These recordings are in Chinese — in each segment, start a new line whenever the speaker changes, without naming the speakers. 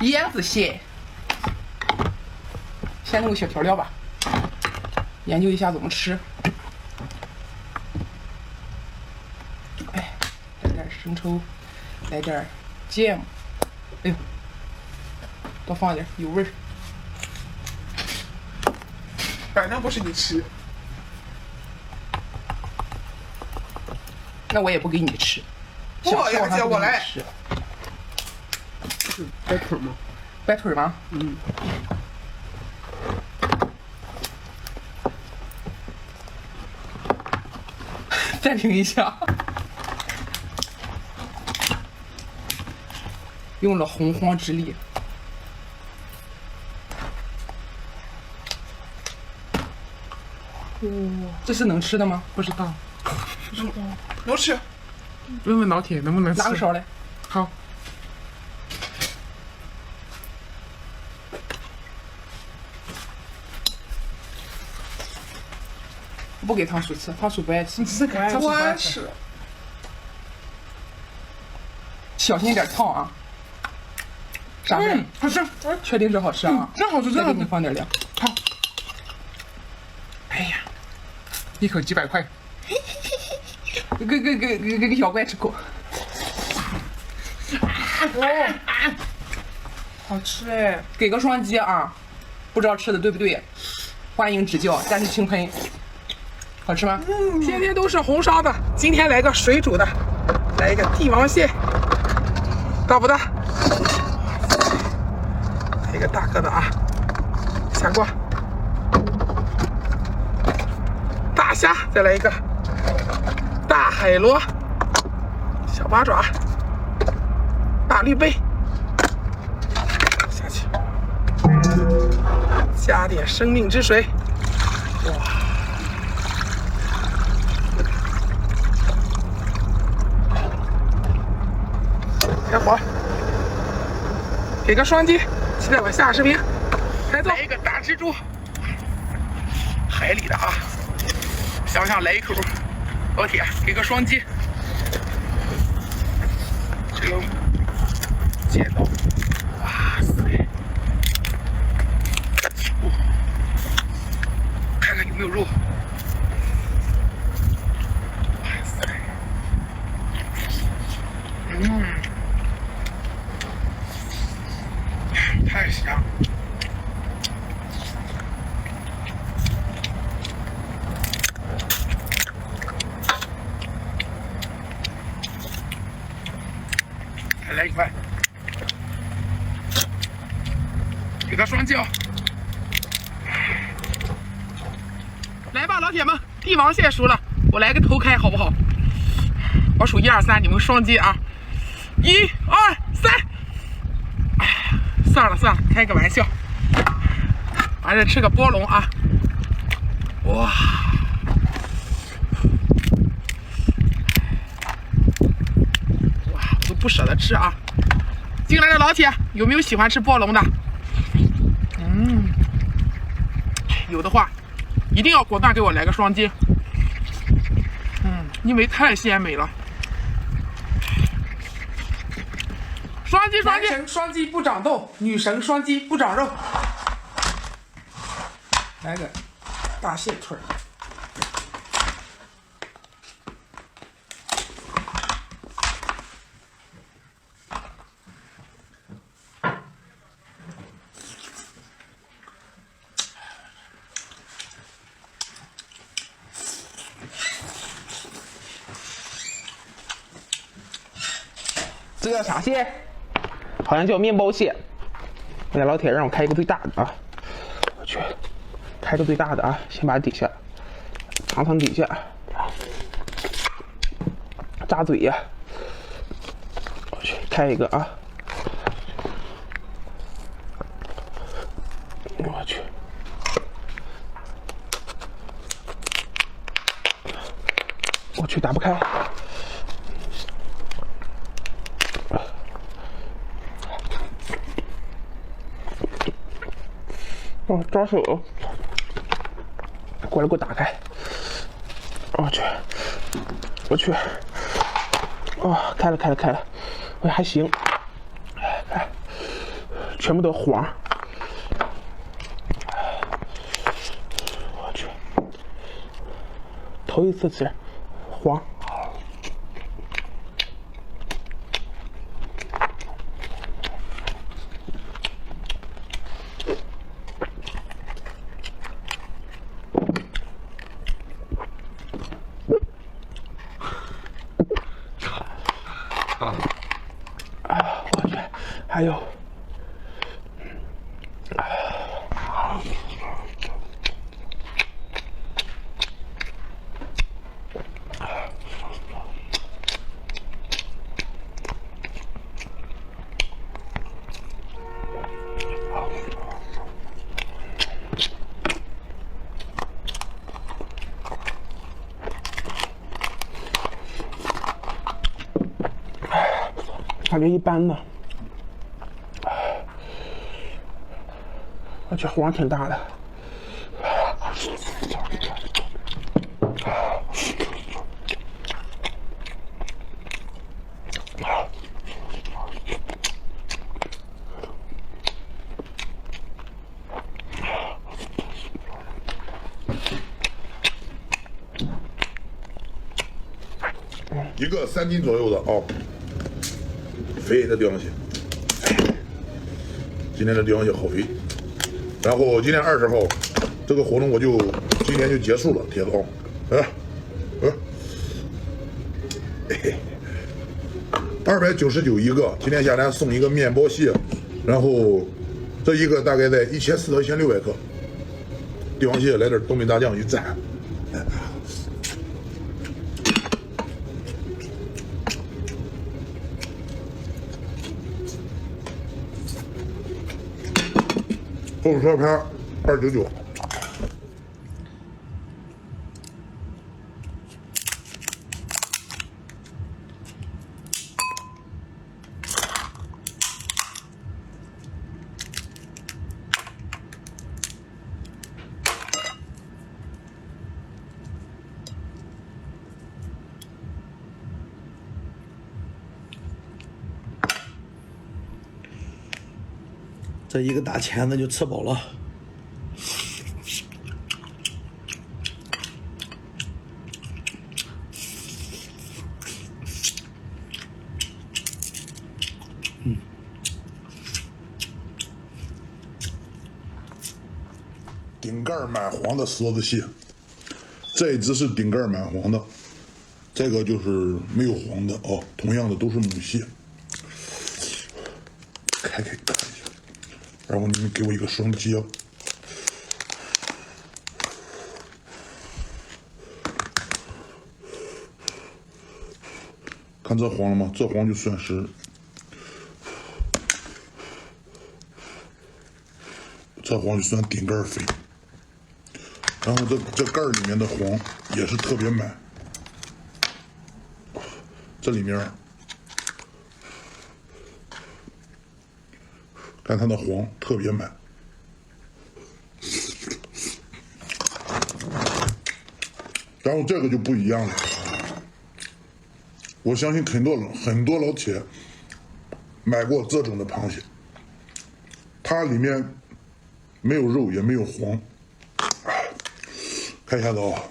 椰子蟹，先弄些调料吧，研究一下怎么吃。哎，来点生抽，来点芥末，哎呦，多放点有味儿。
反正不是你吃，
那我也不给你吃。
不呀姐，我来。
吃。
是掰腿吗？
掰腿吗？
嗯。
暂停一下。用了洪荒之力。这是能吃的吗？
不知道，
不知道。
能吃。问问老铁能不能吃？
拿个勺来。
好。
不给糖醋吃，糖醋不爱吃。
我爱吃。
小心点烫啊！啥味？
好吃。
确定是好吃啊？
真好吃，真好吃。
再给你放点料。
好。哎呀，一口几百块。
给小怪吃口。
哦，好吃哎！
给个双击啊！不知道吃的对不对？欢迎指教，但是轻喷。好吃吗？
天天都是红烧的，今天来个水煮的，来一个帝王蟹，到不到？来一个大个的啊！下锅。大虾，再来一个。大海螺，小八爪，大绿贝，下去，加点生命之水，哇！开火，给个双击，期待我下视频。开造，来一个大蜘蛛，海里的啊，想想来一口。老铁，给个双击，这个剪刀，哇塞，看看有没有肉，哇塞，太香。再来一块，给他双击。来吧，老铁们，帝王蟹熟了，我来个头开好不好？我数1、2、3，你们双击啊！1、2、3。哎，算了，开个玩笑。完了，吃个波龙啊！哇！都不舍得吃啊！进来的老铁有没有喜欢吃波龙的？有的话一定要果断给我来个双击。因为太鲜美了。双击，男神双击不长痘，女神双击不长肉。来个大蟹腿儿。这叫啥蟹？好像叫面包蟹。我家老铁让我开一个最大的啊！我去，开个最大的啊！先把底下尝底下，扎嘴呀！我去，开一个啊！我去，我去，打不开。哦，抓手！过来，给我打开！我去，我去！哦，开了，哎，还行。哎，全部都黄。我去，头一次吃黄。我去，还有。感觉一般的，而且黄挺大的。
一个3斤左右的啊，肥的帝王蟹。今天的帝王蟹好肥。然后今天20号，这个活动我就今天就结束了，铁子啊，299一个。今天下单送一个面包蟹，然后这一个大概在1400到1600克。帝王蟹来点东北大酱一蘸。豆腐烧片299。
这一个大钳子就吃饱了。
顶盖满黄的梭子蟹，这一只是顶盖满黄的，这个就是没有黄的哦，同样的都是母蟹。开看一下，然后你们给我一个双击啊！看这黄了吗？这黄就算是，这黄就算顶盖肥。然后这盖里面的黄也是特别满，这里面看它的黄特别满。然后这个就不一样了，我相信很多老铁买过这种的螃蟹，它里面没有肉也没有黄。看一下子啊，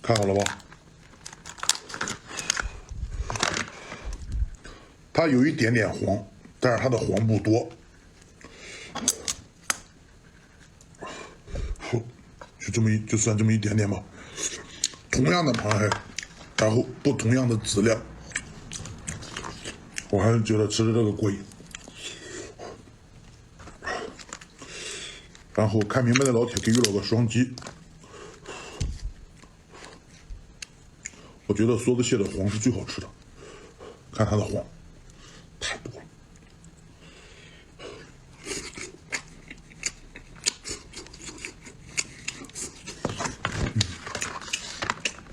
看好了吧？它有一点点黄，但是它的黄不多，就算这么一点点吧。同样的螃蟹，然后不同样的质量，我还是觉得吃的这个贵。然后看明白的老铁给予了个双击。我觉得梭子蟹的黄是最好吃的，看它的黄太多了。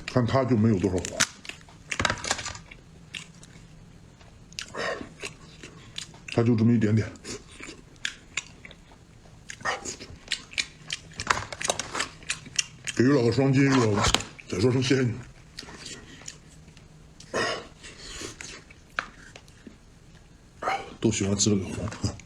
看它就没有多少黄，它就这么一点点。给予老个双击，知道吧？再说声谢谢你。都需要治个火。